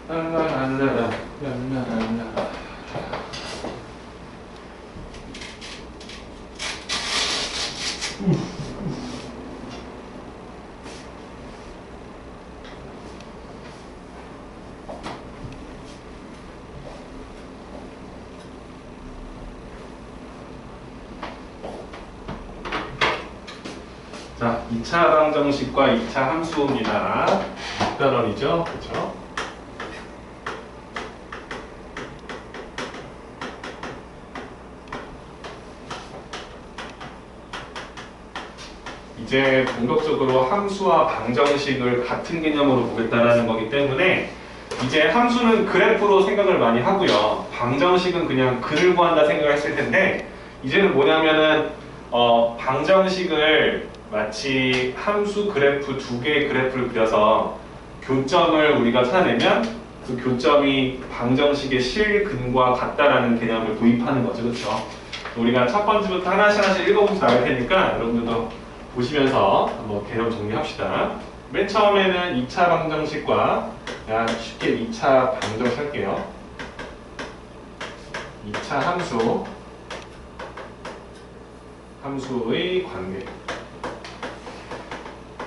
랄라랄라라. 자, 2차 방정식과 2차 함수입니다. 6단원이죠? 그렇죠? 이제 본격적으로 함수와 방정식을 같은 개념으로 보겠다는 거기 때문에 이제 함수는 그래프로 생각을 많이 하고요. 방정식은 그냥 글을 구한다 생각을 했을 텐데 이제는 뭐냐면은 방정식을 마치 함수 그래프 두 개의 그래프를 그려서 교점을 우리가 찾아내면 그 교점이 방정식의 실근과 같다라는 개념을 도입하는 거죠. 그렇죠? 우리가 첫 번째부터 하나씩 읽어보면서 나갈 테니까 여러분들도 보시면서 한번 개념 정리합시다. 맨 처음에는 2차 방정식과 그냥 쉽게 2차 방정식 할게요. 2차 함수의 관계.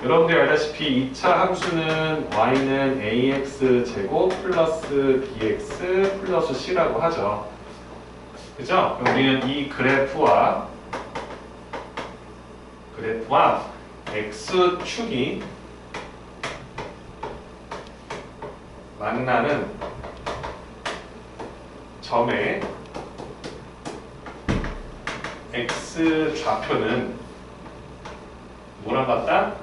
여러분들이 알다시피 2차 함수는 y는 ax제곱 플러스 bx 플러스 c라고 하죠. 그죠? 그럼 우리는 이 그래프와 x축이 만나는 점의 x좌표는 뭐랑 같다?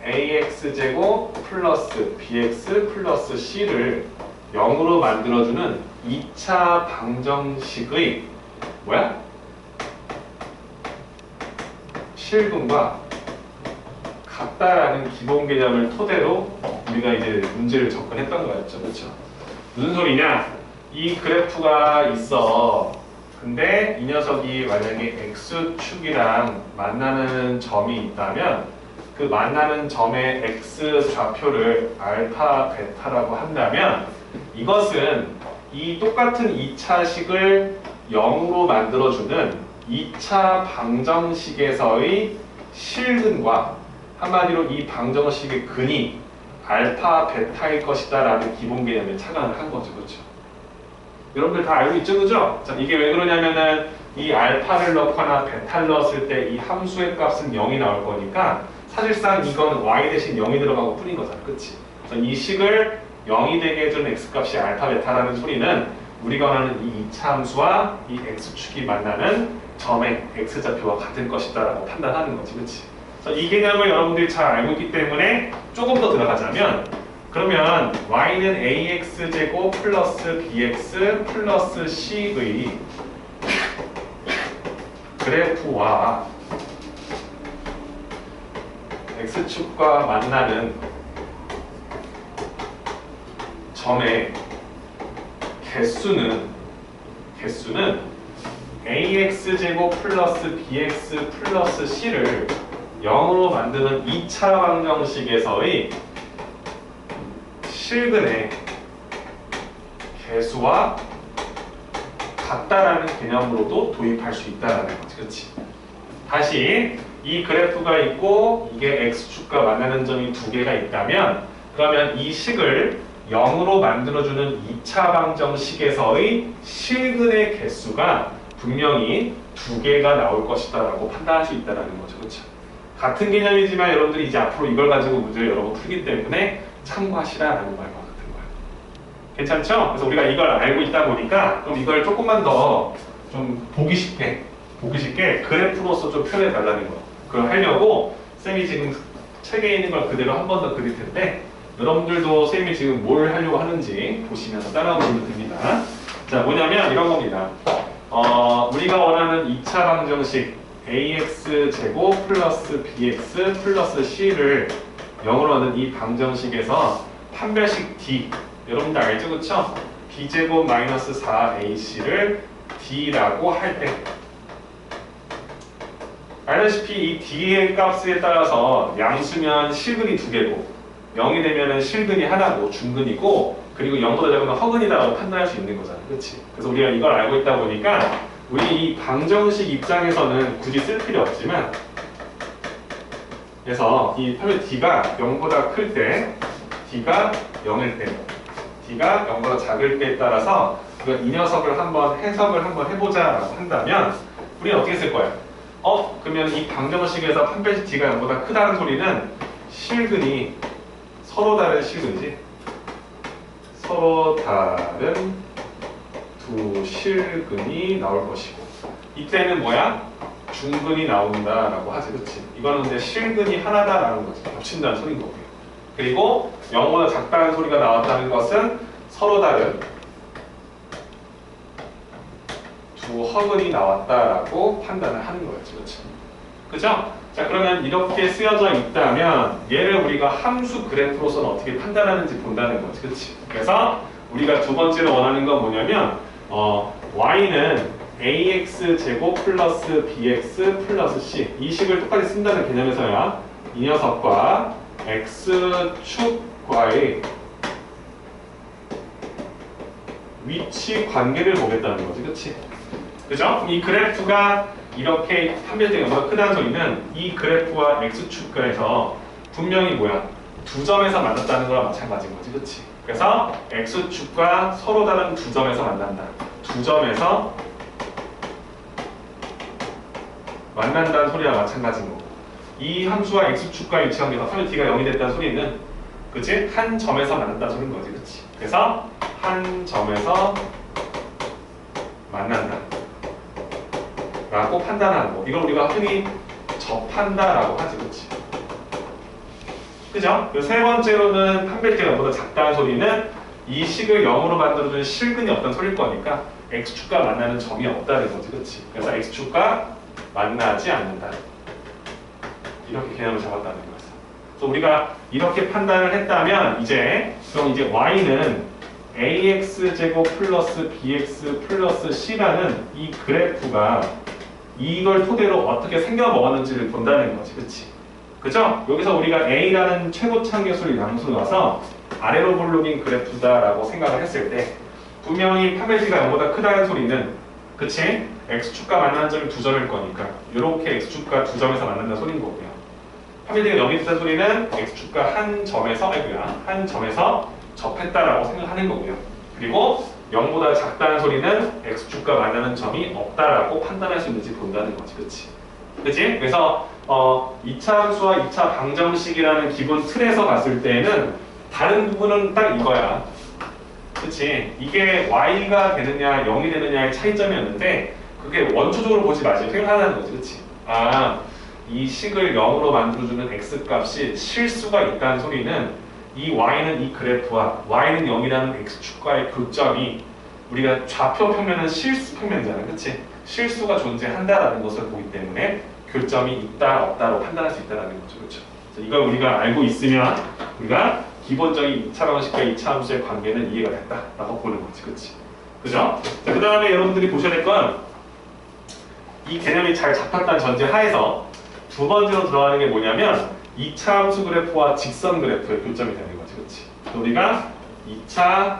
ax제곱 플러스 bx 플러스 c를 0으로 만들어주는 2차 방정식의 뭐야? 실근과 같다라는 기본 개념을 토대로 우리가 이제 문제를 접근했던 거였죠. 그렇죠? 무슨 소리냐? 이 그래프가 있어. 근데 이 녀석이 만약에 x축이랑 만나는 점이 있다면 그 만나는 점의 x좌표를 알파, 베타라고 한다면 이것은 이 똑같은 2차식을 0으로 만들어주는 2차 방정식에서의 실근과 한마디로 이 방정식의 근이 알파, 베타일 것이다 라는 기본 개념에 착안을 한 거죠. 그렇죠? 여러분들 다 알고 있죠? 그죠? 자, 이게 왜 그러냐면은 이 알파를 넣거나 베타를 넣었을 때 이 함수의 값은 0이 나올 거니까 사실상 이건 y 대신 0이 들어가고 뿐인 거잖아. 그치? 그래서 이 식을 0이 되게 해주는 x값이 알파, 베타라는 소리는 우리가 원하는 이 2차 함수와 이 x축이 만나는 점의 x좌표와 같은 것이다 라고 판단하는 거지. 그치? 그래서 이 개념을 여러분들이 잘 알고 있기 때문에 조금 더 들어가자면 그러면 y는 ax제곱 플러스 bx 플러스 c의 그래프와 x축과 만나는 점의 개수는 ax제곱 플러스 bx 플러스 c를 0으로 만드는 2차 방정식에서의 실근의 개수와 같다라는 개념으로도 도입할 수 있다라는 거지. 그렇지? 다시 이 그래프가 있고 이게 x축과 만나는 점이 두 개가 있다면 그러면 이 식을 0으로 만들어주는 2차 방정식에서의 실근의 개수가 분명히 두 개가 나올 것이다 라고 판단할 수 있다는 거죠. 그렇죠? 같은 개념이지만 여러분들이 이제 앞으로 이걸 가지고 문제를 여러 번 풀기 때문에 참고하시라라는 말과 같은 거예요. 괜찮죠? 그래서 우리가 이걸 알고 있다 보니까 그럼 이걸 조금만 더 좀 보기 쉽게 그래프로서 좀 표현해 달라는 거. 그걸 하려고 쌤이 지금 책에 있는 걸 그대로 한 번 더 그릴 텐데 여러분들도 쌤이 지금 뭘 하려고 하는지 보시면서 따라가 보시면 됩니다. 자, 뭐냐면 이런 겁니다. 우리가 원하는 2차 방정식 ax제곱 플러스 bx 플러스 c를 0으로 하는 이 방정식에서 판별식 d 여러분들 알죠? 그쵸? b제곱 마이너스 4ac를 d라고 할 때 알다시피 이 d의 값에 따라서 양수면 실근이 두 개고 0이 되면은 실근이 하나고 중근이고 그리고 0보다 작은 건 허근이다라고 판단할 수 있는 거잖아. 그렇지? 그래서 우리가 이걸 알고 있다 보니까 우리 이 방정식 입장에서는 굳이 쓸 필요 없지만 그래서 이 D가 0보다 클 때 D가 0일 때 D가 0보다 작을 때에 따라서 이 녀석을 한번 해석을 한번 해보자라고 한다면 우리는 어떻게 쓸 거야? 그러면 이 방정식에서 판별식 D가 0보다 크다는 소리는 실근이 서로 다른 실근이지? 서로 다른 두 실근이 나올 것이고 이때는 뭐야? 중근이 나온다라고 하지, 그렇지? 이거는 이제 실근이 하나다라는 거지. 겹친다는 소리인 거고요. 그리고 0보다 작다는 소리가 나왔다는 것은 서로 다른 두 허근이 나왔다라고 판단을 하는 거였지, 그렇지? 그죠? 자, 그러면 이렇게 쓰여져 있다면 얘를 우리가 함수 그래프로서는 어떻게 판단하는지 본다는 거지, 그렇지? 그래서 우리가 두 번째로 원하는 건 뭐냐면 y는 ax 제곱 플러스 bx 플러스 c 이 식을 똑같이 쓴다는 개념에서야 이 녀석과 x축과의 위치 관계를 보겠다는 거지, 그렇지? 그죠? 이 그래프가 이렇게 판별된 것보다 크다는 소리는 이 그래프와 x축과에서 분명히 뭐야? 두 점에서 만났다는 거랑 마찬가지인 거지, 그렇지? 그래서 x축과 서로 다른 두 점에서 만난다. 두 점에서 만난다는 소리와 마찬가지인 거고 이 함수와 x축과 위치관계에서 선의 d가 0이 됐다는 소리는 그치? 한 점에서 만난다는 소리인 거지, 그치? 그래서 한 점에서 만난다 라고 판단하는 거 이걸 우리가 흔히 접한다 라고 하지, 그치? 그죠? 세 번째로는 판별지가 0보다 작다는 소리는 이 식을 0으로 만들어주는 실근이 없다는 소리일 거니까 x축과 만나는 점이 없다는 거지, 그치? 그래서 x축과 만나지 않는다. 이렇게 개념을 잡았다는 거였어. 그래서 우리가 이렇게 판단을 했다면 그럼 이제 y는 ax 제곱 플러스 bx 플러스 c라는 이 그래프가 이걸 토대로 어떻게 생겨먹었는지를 본다는 거지, 그치? 그죠? 여기서 우리가 a라는 최고차 계수를 양수로 놔서 아래로 볼록인 그래프다라고 생각을 했을 때 분명히 판별지가 0보다 크다는 소리는 그치? x축과 만나는 점이 두 점일 거니까 이렇게 x축과 두 점에서 만난다는 소리인 거고요. 판별지가 0이 됐다는 소리는 x축과 한 점에서 접했다라고 생각하는 거고요. 그리고 0보다 작다는 소리는 x축과 만나는 점이 없다라고 판단할 수 있는지 본다는 거지, 그치? 그치? 그래서 2차 함수와 2차 방정식이라는 기본 틀에서 봤을 때는 다른 부분은 딱 이거야. 그치? 이게 y가 되느냐 0이 되느냐의 차이점이었는데 그게 원초적으로 보지 마시고 생각하는 거지, 그치? 이 식을 0으로 만들어주는 x값이 실수가 있다는 소리는 이 y는 이 그래프와 y는 0이라는 x축과의 교점이 우리가 좌표 평면은 실수 평면이잖아, 그치? 실수가 존재한다라는 것을 보기 때문에 교점이 있다 없다로 판단할 수 있다는 거죠, 그렇죠? 이걸 우리가 알고 있으면 우리가 기본적인 2차 방식과 2차 함수의 관계는 이해가 됐다라고 보는 거지, 그렇지? 그죠? 자, 그 다음에 여러분들이 보셔야 될 건 이 개념이 잘 잡혔다는 전제 하에서 두 번째로 들어가는 게 뭐냐면 2차 함수 그래프와 직선 그래프의 교점이 되는 거지, 그렇지? 우리가 2차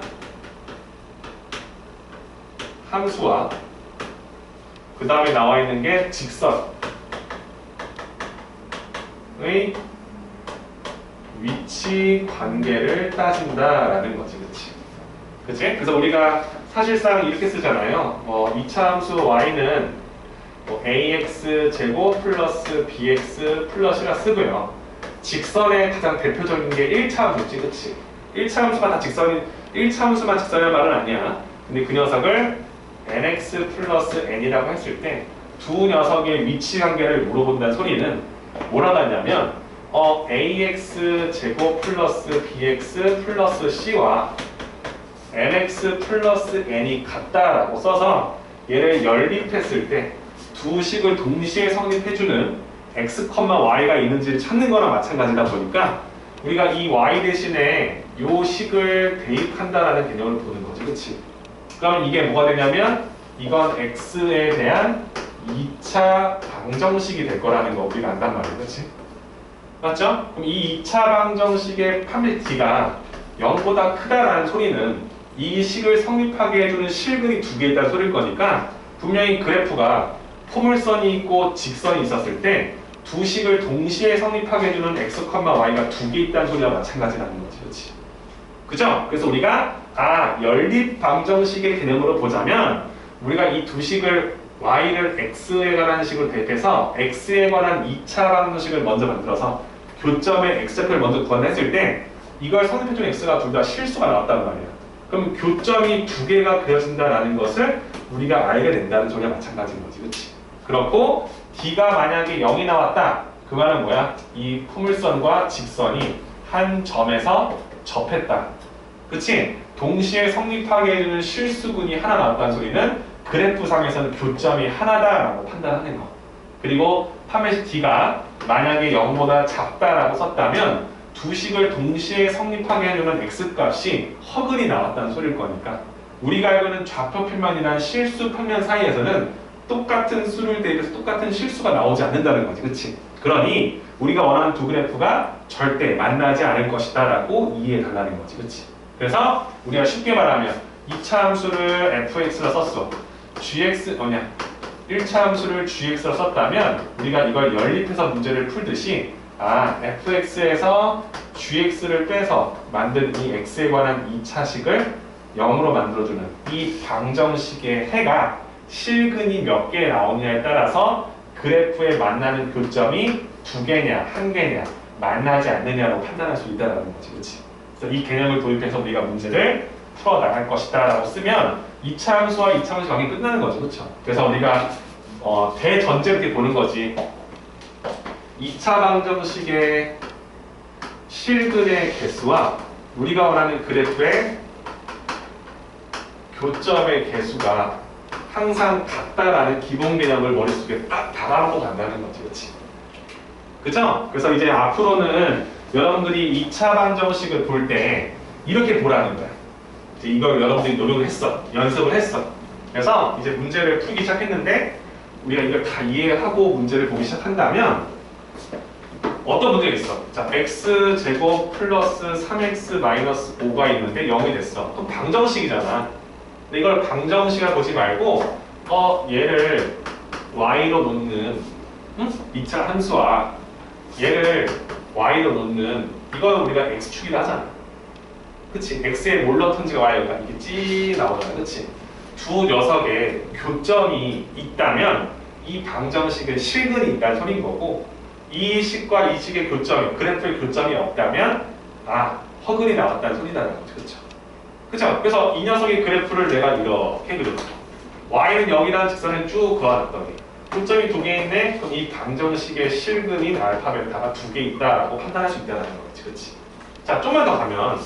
함수와 그 다음에 나와 있는 게 직선의 위치 관계를 따진다라는 거지, 그렇지? 그치? 그래서 우리가 사실상 이렇게 쓰잖아요. 2차 함수 y는 ax 제곱 플러스 bx 플러스라 쓰고요. 직선의 가장 대표적인 게 1차 함수지, 그치? 1차 함수가 다 1차 함수만 직선이라는 말은 아니야. 근데 그 녀석을 nx 플러스 n이라고 했을 때 두 녀석의 위치 관계를 물어본다는 소리는 뭐라고 하냐면 ax 제곱 플러스 bx 플러스 c와 nx 플러스 n이 같다라고 써서 얘를 연립했을 때 두 식을 동시에 성립해주는 x, y가 있는지를 찾는 거랑 마찬가지다 보니까 우리가 이 y 대신에 이 식을 대입한다라는 개념을 보는 거지, 그치? 그럼 이게 뭐가 되냐면 이건 x에 대한 2차 방정식이 될 거라는 거 우리가 안단 말이야, 그치? 맞죠? 그럼 이 2차 방정식의 판매 t가 0보다 크다라는 소리는 이 식을 성립하게 해주는 실근이 두 개 있다는 소리일 거니까 분명히 그래프가 포물선이 있고 직선이 있었을 때 두 식을 동시에 성립하게 해주는 x, y가 두 개 있다는 소리와 마찬가지라는 거지. 그렇지? 그죠? 그래서 우리가 연립 방정식의 개념으로 보자면 우리가 이 두 식을 y를 x에 관한 식으로 대입해서 x에 관한 2차 방정식을 먼저 만들어서 교점의 x좌표를 먼저 구한했을 때 이걸 성립해준 x가 둘 다 실수가 나왔단 말이야. 그럼 교점이 두 개가 그려진다는 것을 우리가 알게 된다는 소리와 마찬가지인 거지. 그렇지? 그렇고 d가 만약에 0이 나왔다. 그 말은 뭐야? 이 포물선과 직선이 한 점에서 접했다. 그치? 동시에 성립하게 해주는 실수근이 하나 나왔다는 소리는 그래프상에서는 교점이 하나다라고 판단하는 거. 그리고 판매식 d가 만약에 0보다 작다라고 썼다면 두 식을 동시에 성립하게 해주는 x값이 허근이 나왔다는 소리일 거니까 우리가 알고 있는 좌표 평면이란 실수 평면 사이에서는 똑같은 수를 대입해서 똑같은 실수가 나오지 않는다는 거지. 그치? 그러니 우리가 원하는 두 그래프가 절대 만나지 않을 것이다 라고 이해해 달라는 거지. 그치? 그래서 우리가 쉽게 말하면 2차 함수를 fx라 썼어. gx 1차 함수를 gx로 썼다면 우리가 이걸 연립해서 문제를 풀듯이 fx에서 gx를 빼서 만든 이 x에 관한 2차식을 0으로 만들어주는 이 방정식의 해가 실근이 몇 개 나오느냐에 따라서 그래프에 만나는 교점이 두 개냐, 한 개냐, 만나지 않느냐로 판단할 수 있다는 거지. 그렇지? 그래서 이 개념을 도입해서 우리가 문제를 풀어나갈 것이다 라고 쓰면 2차 함수와 2차 함수 관계 끝나는 거죠. 그렇죠? 그래서 우리가 대전제로 이렇게 보는 거지. 2차 방정식의 실근의 개수와 우리가 원하는 그래프의 교점의 개수가 항상 같다라는 기본 개념을 머릿속에 딱 박아놓고 간다는 거지. 그렇지? 그죠? 그래서 이제 앞으로는 여러분들이 2차 방정식을 볼 때 이렇게 보라는 거야. 이제 이걸 여러분들이 노력을 했어. 연습을 했어. 그래서 이제 문제를 풀기 시작했는데 우리가 이걸 다 이해하고 문제를 보기 시작한다면 어떤 문제가 있어? 자, x제곱 플러스 3x 마이너스 5가 있는데 0이 됐어. 그럼 방정식이잖아. 근데 이걸 방정식을 보지 말고 얘를 y로 놓는 2차 함수와 얘를 y로 놓는 이걸 우리가 x축이라 하잖아. 그치? x에 뭘 넣던지가 y가 이게 찌 나오잖아. 그치? 두 녀석의 교점이 있다면 이 방정식에 실근이 있다는 소리인 거고 이 식과 이 식의 교점이 그래프의 교점이 없다면 허근이 나왔다는 소리다는 거죠. 그쵸? 그쵸? 그래서 이 녀석의 그래프를 내가 이렇게 그렸어. y는 0이라는 직선을 쭉 그어놨더니 교점이 두 개 있네? 그럼 이 방정식의 실근인 알파, 베타가 두 개 있다라고 판단할 수 있다는 거지. 그치? 자, 좀만 더 가면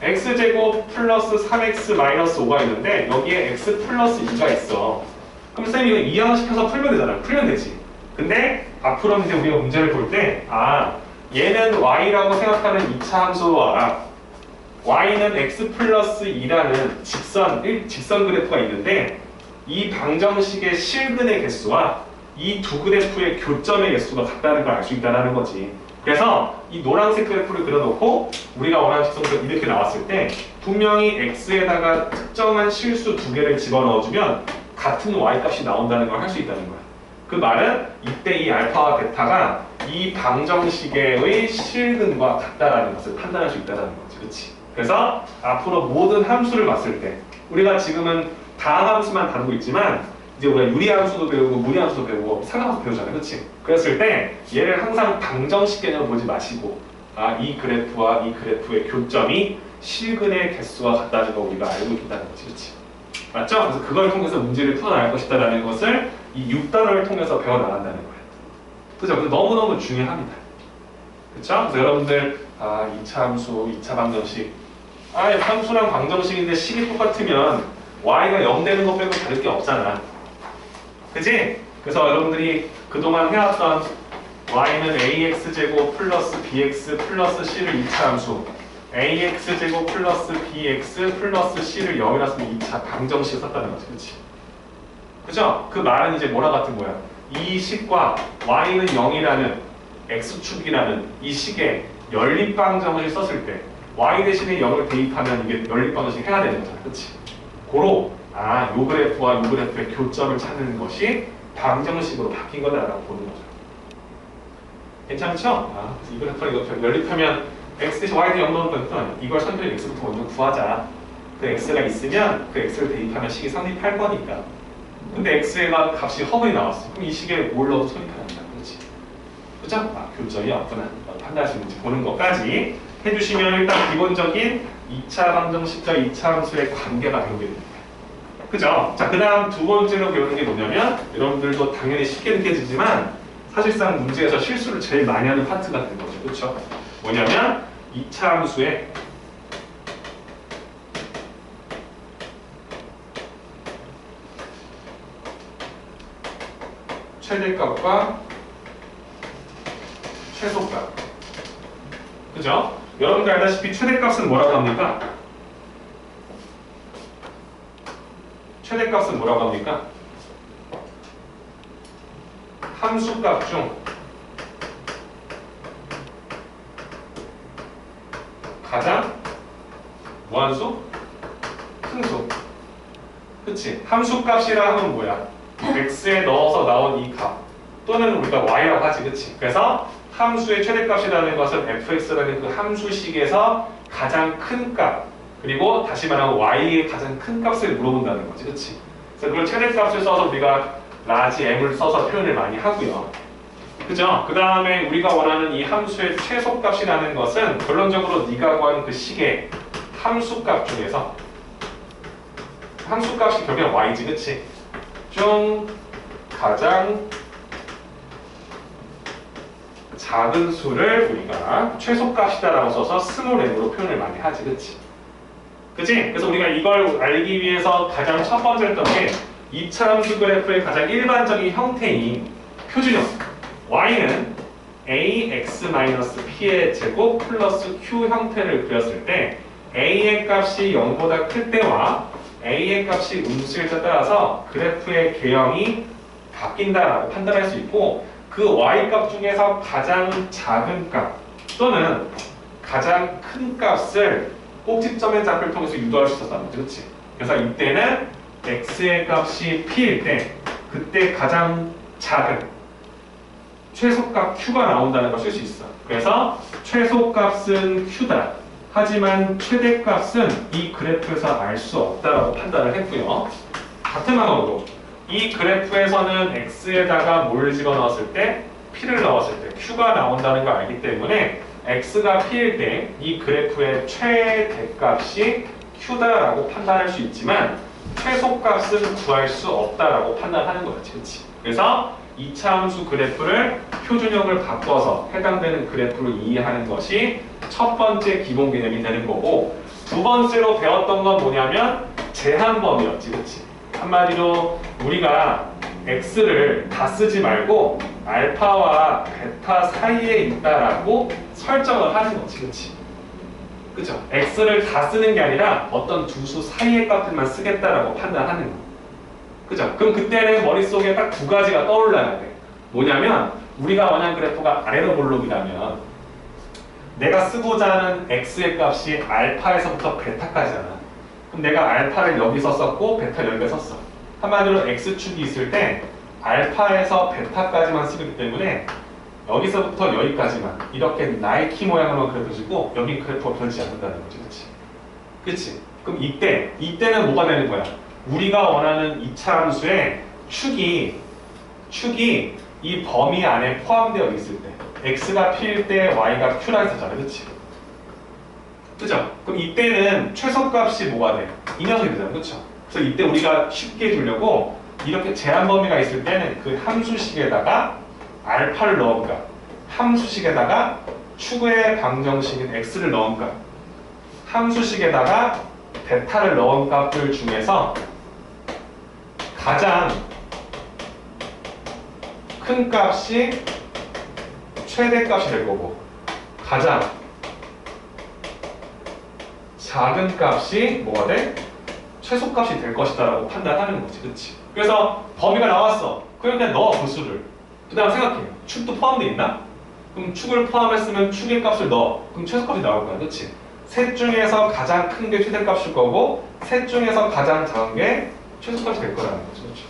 x제곱 플러스 3x 마이너스 5가 있는데 여기에 x 플러스 2가 있어. 그럼 쌤이 이거 이항시켜서 풀면 되잖아. 풀면 되지. 근데 앞으로는 이제 우리가 문제를 볼 때 얘는 y라고 생각하는 2차 함수와 y는 x 플러스 2라는 직선 그래프가 있는데 이 방정식의 실근의 개수와 이 두 그래프의 교점의 개수가 같다는 걸 알 수 있다는 거지. 그래서 이 노란색 그래프를 그려놓고 우리가 원하는 직선그래프 이렇게 나왔을 때 분명히 x에다가 특정한 실수 두 개를 집어넣어주면 같은 y값이 나온다는 걸 할 수 있다는 거야. 그 말은 이때 이 알파와 베타가 이 방정식의 실근과 같다라는 것을 판단할 수 있다는 거지. 그렇지? 그래서 앞으로 모든 함수를 봤을 때 우리가 지금은 다항함수만 다루고 있지만 이제 우리가 유리함수도 배우고 무리함수도 배우고 상함수 배우잖아요. 그렇지? 그랬을 때 얘를 항상 방정식 개념을 보지 마시고 이 그래프와 이 그래프의 교점이 실근의 개수와 같다는 걸 우리가 알고 있다는 거지. 그렇지? 맞죠? 그래서 그걸 통해서 문제를 풀어나갈 것이다라는 것을 이 6단원을 통해서 배워나간다는 거예요. 그죠? 그래서 너무너무 중요합니다. 그렇죠? 그래서 여러분들 2차 함수, 2차 방정식 함수랑 방정식인데 식이 똑같으면 y가 0 되는 것 빼고 다를 게 없잖아. 그치? 그래서 여러분들이 그동안 해왔던 y는 ax제곱 플러스 bx 플러스 c를 2차 함수 ax제곱 플러스 bx 플러스 c를 0이라 쓰면 2차 방정식을 썼다는 거지. 그치? 그죠? 그 말은 이제 뭐랑 같은 거야? 이 식과 y는 0이라는 x축이라는 이 식에 연립방정식을 썼을 때 y 대신에 0을 대입하면 이게 연립방정식 해야 되는 거잖아. 그치? 고로 요 그래프와 요 그래프의 교점을 찾는 것이 방정식으로 바뀐 거다라고 보는 거죠. 괜찮죠? 그래서 이 그래프를 이거 연립하면 x 대신 y 대신 0 넣는 건 이걸 선택 x부터 먼저 구하자. 그 x가 있으면 그 x를 대입하면 식이 성립할 거니까. 근데 x가 값이 허물이 나왔어. 그럼 이 식에 뭘 넣어도 성립합니다. 그렇지? 그죠? 교점이 없구나. 판단할 수 있는지 보는 것까지 해주시면 일단 기본적인 2차 방정식과 2차 함수의 관계가 배우게 됩니다. 그죠? 자, 그 다음 두 번째로 배우는 게 뭐냐면 여러분들도 당연히 쉽게 느껴지지만 사실상 문제에서 실수를 제일 많이 하는 파트가 되는 거죠. 그렇죠? 뭐냐면 2차 함수의 최대값과 최소값. 그죠? 여러분들 알다시피 최대값은 뭐라고 합니까? 최대값은 뭐라고 합니까? 함수값 중 가장 무한수? 큰수. 그치? 함수값이라 하면 뭐야? x에 넣어서 나온 이 값 또는 우리가 y라고 하지. 그치? 그래서 함수의 최대값이라는 것은 fx라는 그 함수식에서 가장 큰 값 그리고 다시 말하면 y의 가장 큰 값을 물어본다는 거지. 그치? 그래서 그걸 최대값을 써서 우리가 라지 m을 써서 표현을 많이 하고요. 그죠? 그 다음에 우리가 원하는 이 함수의 최소값이라는 것은 결론적으로 네가 구한 그 식의 함수값 중에서 함수값이 결국엔 y지. 그치? 중 가장 작은 수를 우리가 최소값이다라고 써서 스몰 n으로 표현을 많이 하지. 그치? 그치? 그래서 우리가 이걸 알기 위해서 가장 첫 번째 했던 게 2차 함수 그래프의 가장 일반적인 형태인 표준형 y는 ax-p의 제곱 플러스 q 형태를 그렸을 때 a의 값이 0보다 클 때와 a의 값이 음수일 때 따라서 그래프의 개형이 바뀐다라고 판단할 수 있고 그 y값 중에서 가장 작은 값 또는 가장 큰 값을 꼭지점의 작을 통해서 유도할 수 있었다는 거지. 그렇지? 그래서 이때는 x의 값이 p일 때 그때 가장 작은 최소값 q가 나온다는 걸 쓸 수 있어. 그래서 최소값은 q다. 하지만 최대값은 이 그래프에서 알 수 없다라고 판단을 했고요. 같은 방법으로 이 그래프에서는 x에다가 뭘 집어넣었을 때 p를 넣었을 때 q가 나온다는 걸 알기 때문에 x가 p일 때 이 그래프의 최대값이 q다라고 판단할 수 있지만 최소값은 구할 수 없다라고 판단하는 거였지. 그치? 그래서 2차 함수 그래프를 표준형을 바꿔서 해당되는 그래프로 이해하는 것이 첫 번째 기본 개념이 되는 거고 두 번째로 배웠던 건 뭐냐면 제한 범위였지. 그치? 한마디로 우리가 x를 다 쓰지 말고 알파와 베타 사이에 있다라고 설정을 하는 거지. 그치? 그죠? x를 다 쓰는 게 아니라 어떤 두 수 사이의 값들만 쓰겠다라고 판단하는 거. 그죠? 그럼 그때는 머릿속에 딱 두 가지가 떠올라야 돼. 뭐냐면 우리가 원하는 그래프가 아래로 볼록이라면 내가 쓰고자 하는 x의 값이 알파에서부터 베타까지잖아. 그럼 내가 알파를 여기 썼었고 베타를 여기에 썼어. 한마디로 x축이 있을 때 알파에서 베타까지만 쓰기 때문에 여기서부터 여기까지만 이렇게 나이키 모양으로만 그려주고 여기 그래프가 변하지 않는다는 거지. 그치? 그치? 그럼 이때는 뭐가 되는 거야? 우리가 원하는 2차 함수의 축이 이 범위 안에 포함되어 있을 때 x가 p일 때 y가 q라 했었잖아. 그치? 그죠? 그럼 이때는 최소값이 뭐가 돼? 이 녀석이 되잖아. 그쵸? 그래서 이때 우리가 쉽게 주려고 이렇게 제한 범위가 있을 때는 그 함수식에다가 알파를 넣은가 함수식에다가 축의 방정식인 x를 넣은가 함수식에다가 베타를 넣은 값들 중에서 가장 큰 값이 최대값이 될 거고 가장 작은 값이 뭐가 돼? 최소값이 될 것이다 라고 판단하는 거지. 그치? 그래서 범위가 나왔어. 그럼 그냥 넣어 그 수를. 그 다음 생각해. 축도 포함되어 있나? 그럼 축을 포함했으면 축의 값을 넣어. 그럼 최소값이 나올 거야. 그렇지? 셋 중에서 가장 큰 게 최대값일 거고 셋 중에서 가장 작은 게 최소값이 될 거라는 거죠. 그렇죠?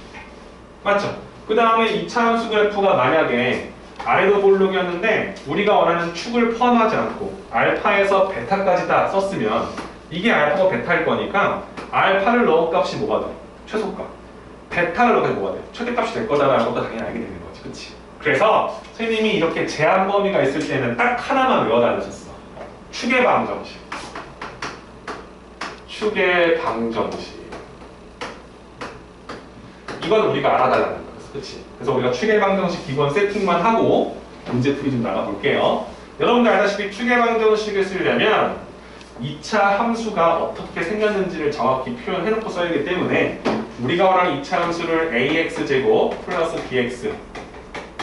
맞죠? 그 다음에 2차 함수 그래프가 만약에 아래도 볼록이었는데 우리가 원하는 축을 포함하지 않고 알파에서 베타까지 다 썼으면 이게 알파고 베타일 거니까 알파를 넣은 값이 뭐가 돼? 최소값. 베타를 넣은 값이 뭐가 돼? 최대값이 될 거다라는 것도 당연히 알게 되는 거지. 그치? 그래서 선생님이 이렇게 제한 범위가 있을 때는 딱 하나만 외워다니셨어. 축의 방정식. 축의 방정식. 이건 우리가 알아달라는 거야. 그치? 그래서 우리가 축의 방정식 기본 세팅만 하고 문제풀이 좀 나가볼게요. 여러분들 알다시피 축의 방정식을 쓰려면 2차 함수가 어떻게 생겼는지를 정확히 표현해놓고 써야 하기 때문에 우리가 원하는 2차 함수를 ax제곱 플러스 bx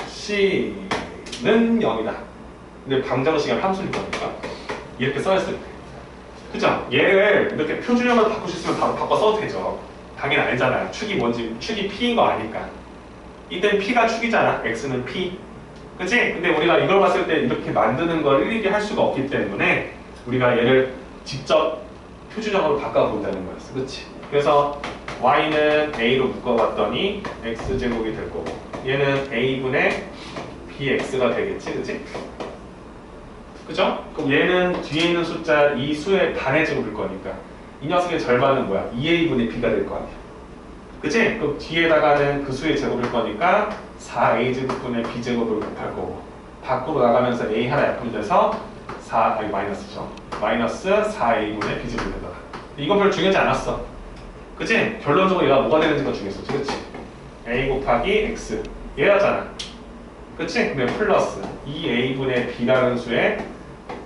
c는 0이다. 근데 방정식은 함수일 거니까 이렇게 써있을 때 그죠? 얘를 이렇게 표준형으로 바꾸실 수 있으면 바로 바꿔 써도 되죠. 당연히 알잖아요. 축이 뭔지. 축이 p인 거 아니까. 이때 p가 축이잖아. x는 p. 그치? 근데 우리가 이걸 봤을 때 이렇게 만드는 걸 일일이 할 수가 없기 때문에 우리가 얘를 직접 표준형으로 바꿔본다는 거였어. 그치? 그래서 y는 a로 묶어봤더니 x제곱이 될 거고 얘는 a분의 bx가 되겠지? 그치? 그죠? 그럼 얘는 뒤에 있는 숫자 이 수의 반의 제곱일 거니까 이 녀석의 절반은 뭐야? 2a분의 b가 될 거 아니야. 그치? 그럼 뒤에다가는 그 수의 제곱일 거니까 4a제곱분의 b제곱을 곱할 거고 밖으로 나가면서 a 하나 약분돼서 마이너스죠. 마이너스 4a분의 b제곱이 되더라. 이건 별로 중요하지 않았어. 그치? 결론적으로 얘가 뭐가 되는지가 중요했어. 그치? a 곱하기 x 얘라잖아. 그치? 그러면 플러스 2a분의 b라는 수의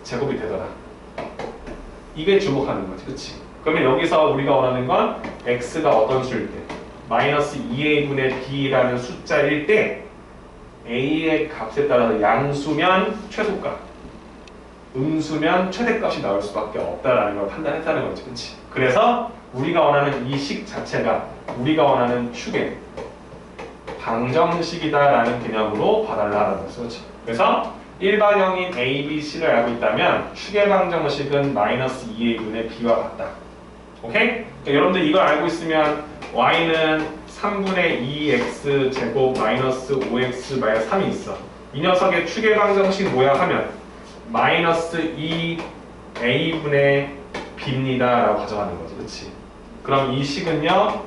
제곱이 되더라. 이게 주목하는 거지. 그치? 그러면 여기서 우리가 원하는 건 x가 어떤 수일 때 마이너스 2a분의 b라는 숫자일 때 a의 값에 따라서 양수면 최소값 음수면 최대값이 나올 수밖에 없다라는 걸 판단했다는 거지. 그치? 그래서 우리가 원하는 이 식 자체가 우리가 원하는 축의 방정식이다라는 개념으로 봐달라는 거죠. 그렇죠? 그래서 일반형인 A, B, C를 알고 있다면 축의 방정식은 마이너스 2a분의 b와 같다. 오케이? 그러니까 여러분들 이걸 알고 있으면 y는 3분의 2x 제곱 마이너스 5x 마이너스 3이 있어. 이 녀석의 축의 방정식 뭐야 하면 마이너스 2a분의 b입니다 라고 가져가는 거지. 그치? 그럼 이 식은요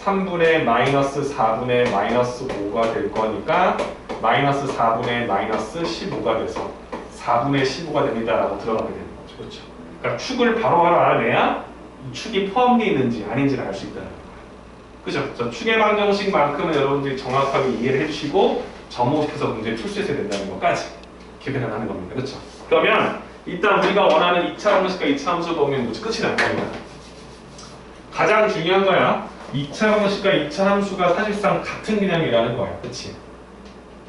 3분의 마이너스 4분의 마이너스 5가 될 거니까 마이너스 4분의 마이너스 15가 돼서 4분의 15가 됩니다 라고 들어가게 되는 거죠. 그렇죠? 그러니까 축을 바로바로 알아내야 이 축이 포함되어 있는지 아닌지를 알 수 있다는 거예요. 그죠? 저 축의 방정식만큼은 여러분들이 정확하게 이해를 해주시고 접목시켜서 문제를 출제해야 된다는 것까지 기억을 하는 겁니다. 그렇죠? 그러면 일단 우리가 원하는 2차 함수과 2차 함수 보면 뭐지? 끝이 날 겁니다. 가장 중요한 거야. 2차 함수과 2차 함수가 사실상 같은 개념이라는 거야. 그치?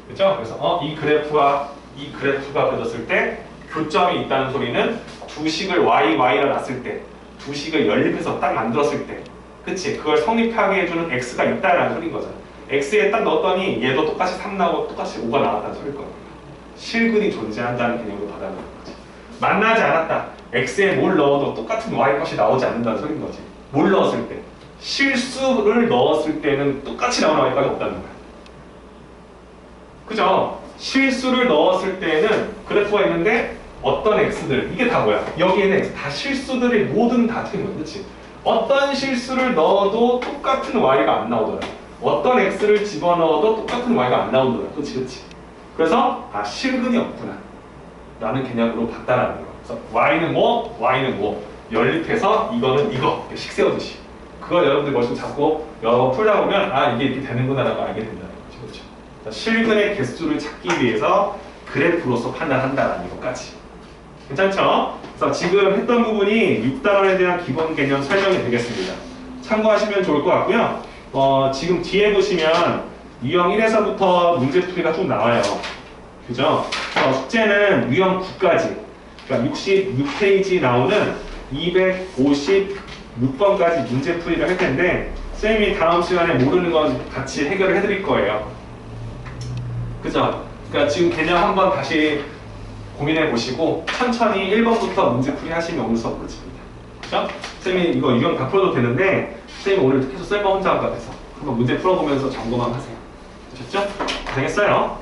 그죠? 그래서 이 그래프와 이 그래프가 그려졌을 때 교점이 있다는 소리는 두 식을 y가 놨을 때 두 식을 연립해서 딱 만들었을 때 그치? 그걸 성립하게 해주는 x가 있다라는 소리인 거잖아. x에 딱 넣었더니 얘도 똑같이 3 나오고 똑같이 5가 나왔다는 소리일 거야. 실근이 존재한다는 개념으로 받아들이는 거지. 만나지 않았다. x에 뭘 넣어도 똑같은 y값이 나오지 않는다는 소리인 거지. 뭘 넣었을 때? 실수를 넣었을 때는 똑같이 나오는 y값이 없다는 거야. 그죠? 실수를 넣었을 때는 그래프가 있는데 어떤 x들, 이게 다 뭐야? 여기에는 x, 다 실수들이 모든 다 틀린 거야. 그치? 어떤 실수를 넣어도 똑같은 y가 안 나오더라. 어떤 x를 집어넣어도 똑같은 y가 안 나오더라. 그치? 그치? 그래서 실근이 없구나 라는 개념으로 봤다라는 거야. 그래서 y는 뭐? y는 뭐? 연립해서 이거는 이거 이렇게 식 세우듯이 그걸 여러분들 머릿속에 잡고 여러 번 풀다 보면 이게 이렇게 되는구나 라고 알게 된다는 거죠. 그렇죠? 실근의 개수를 찾기 위해서 그래프로서 판단한다라는 것까지. 괜찮죠? 그래서 지금 했던 부분이 6단원에 대한 기본 개념 설명이 되겠습니다. 참고하시면 좋을 것 같고요. 지금 뒤에 보시면 유형 1에서부터 문제풀이가 좀 나와요. 그죠? 숙제는 유형 9까지, 그러니까 66페이지 나오는 256번까지 문제풀이를 할 텐데 쌤이 다음 시간에 모르는 건 같이 해결을 해드릴 거예요. 그죠? 그러니까 지금 개념 한번 다시 고민해 보시고 천천히 1번부터 문제 풀이 하시면 오늘 수업 끝입니다. 그죠? 선생님이 이거 유형 다 풀어도 되는데 선생님이 오늘 계속 셀바 혼자 한 것 같아서 한번 문제 풀어보면서 점검만 하세요. 아셨죠? 고생했어요.